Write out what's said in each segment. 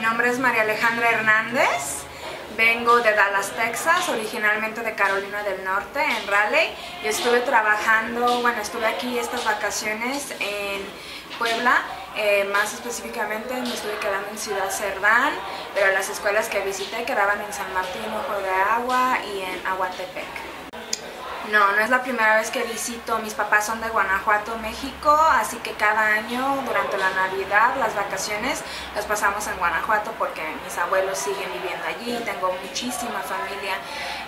nombre es María Alejandra Hernández, vengo de Dallas, Texas, originalmente de Carolina del Norte, en Raleigh, y estuve estuve aquí estas vacaciones en Puebla, más específicamente me estuve quedando en Ciudad Cerdán, pero las escuelas que visité quedaban en San Martín, Ojo de Agua y en Aguatepec. No es la primera vez que visito. Mis papás son de Guanajuato, México, así que cada año durante la Navidad, las vacaciones, las pasamos en Guanajuato porque mis abuelos siguen viviendo allí. Tengo muchísima familia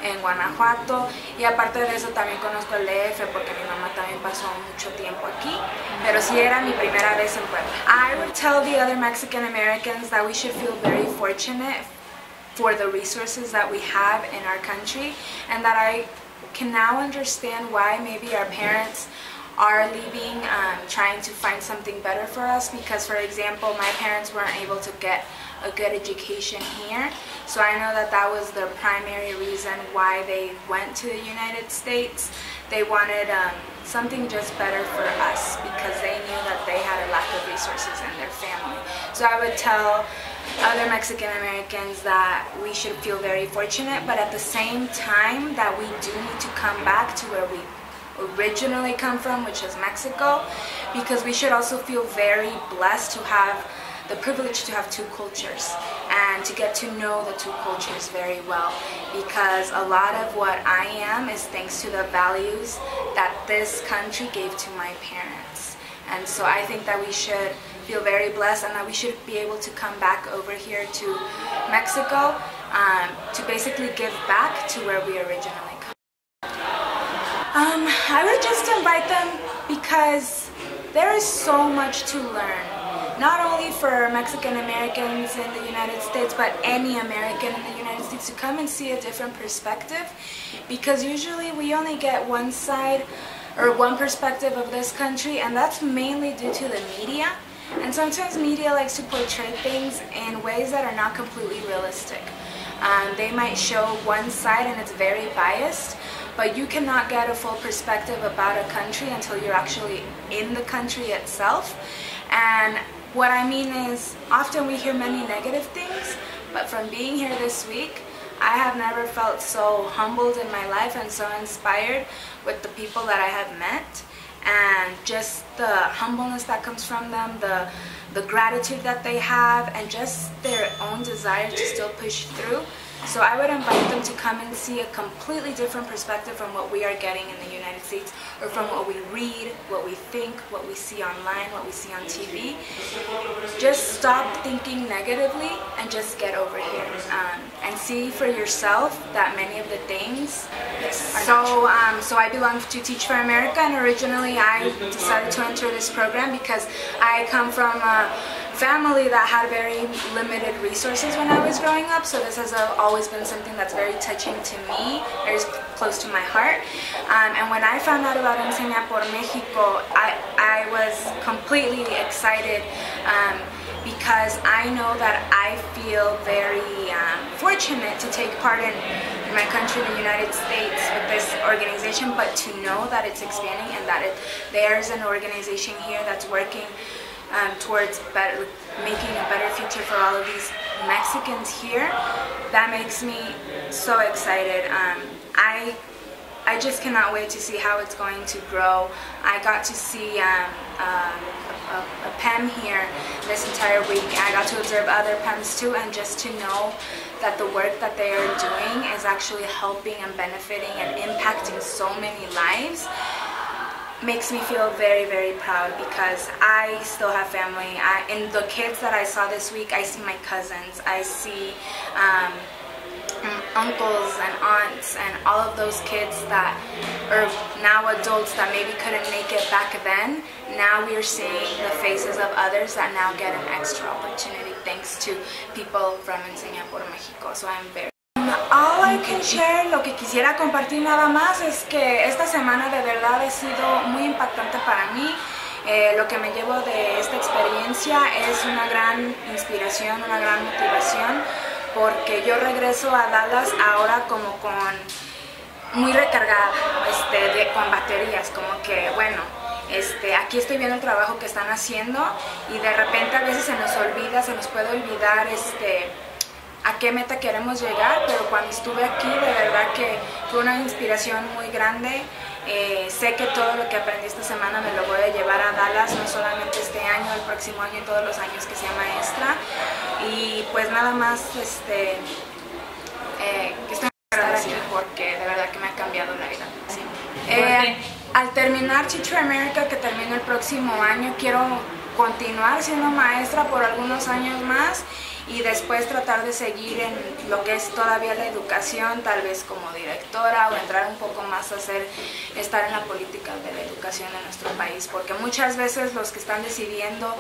en Guanajuato y aparte de eso también conozco el DF porque mi mamá también pasó mucho tiempo aquí, pero sí era mi primera vez en Puebla. I would tell the other Mexican Americans that we should feel very fortunate for the resources that we have in our country, and that I can now understand why maybe our parents are leaving, trying to find something better for us, because for example my parents weren't able to get a good education here, so I know that that was their primary reason why they went to the United States. They wanted something just better for us because they knew that they had a lack of resources in their family. So I would tell other Mexican Americans that we should feel very fortunate, but at the same time that we do need to come back to where we originally come from, which is Mexico, because we should also feel very blessed to have the privilege to have two cultures and to get to know the two cultures very well, because a lot of what I am is thanks to the values that this country gave to my parents. And so I think that we should feel very blessed and that we should be able to come back over here to Mexico to basically give back to where we originally come. I would just invite them because there is so much to learn, not only for Mexican Americans in the United States, but any American in the United States, to come and see a different perspective, because usually we only get one side or one perspective of this country, and that's mainly due to the media. And sometimes media likes to portray things in ways that are not completely realistic. They might show one side and it's very biased, but you cannot get a full perspective about a country until you're actually in the country itself. And what I mean is, often we hear many negative things, but from being here this week, I have never felt so humbled in my life and so inspired with the people that I have met, and just the humbleness that comes from them, the gratitude that they have, and just their own desire to still push through. So I would invite them to come and see a completely different perspective from what we are getting in the United States, or from what we read, what we think, what we see online, what we see on TV. Just stop thinking negatively and just get over here and see for yourself that many of the things are so I belong to Teach for America, and originally I decided to enter this program because I come from a family that had very limited resources when I was growing up, so this has always been something that's very touching to me, very close to my heart. And when I found out about Enseña por México, I was completely excited because I know that I feel very fortunate to take part in my country, the United States, with this organization, but to know that it's expanding and that there's an organization here that's working towards making a better future for all of these Mexicans here, that makes me so excited. I just cannot wait to see how it's going to grow. I got to see a PEM here this entire week. I got to observe other PEMs too, and just to know that the work that they are doing is actually helping and benefiting and impacting so many lives makes me feel very, very proud, because I still have family. In the kids that I saw this week, I see my cousins, I see uncles and aunts, and all of those kids that are now adults that maybe couldn't make it back then. Now we are seeing the faces of others that now get an extra opportunity thanks to people from Enseña por México. So I'm very all I can share, lo que quisiera compartir nada más es que esta semana de verdad ha sido muy impactante para mí. Lo que me llevo de esta experiencia es una gran inspiración, una gran motivación, porque yo regreso a Dallas ahora como muy recargada, con baterías, como que bueno, aquí estoy viendo el trabajo que están haciendo y de repente a veces se nos puede olvidar a qué meta queremos llegar, pero cuando estuve aquí de verdad que fue una inspiración muy grande. Sé que todo lo que aprendí esta semana me lo voy a llevar a Dallas, no solamente este año, el próximo año y todos los años que sea maestra. Y pues nada más, que estoy aquí porque de verdad que me ha cambiado la vida. Sí. Al terminar Teacher America, que termino el próximo año, quiero continuar siendo maestra por algunos años más y después tratar de seguir en lo que es todavía la educación, tal vez como directora o entrar un poco más a estar en la política de la educación en nuestro país, porque muchas veces los que están decidiendo,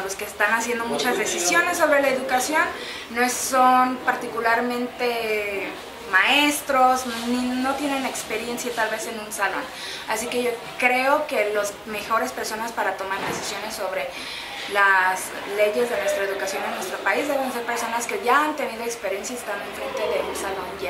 los que están haciendo muchas decisiones sobre la educación no son particularmente maestros, no tienen experiencia tal vez en un salón. Así que yo creo que las mejores personas para tomar decisiones sobre las leyes de nuestra educación en nuestro país deben ser personas que ya han tenido experiencia y están enfrente de un salón ya.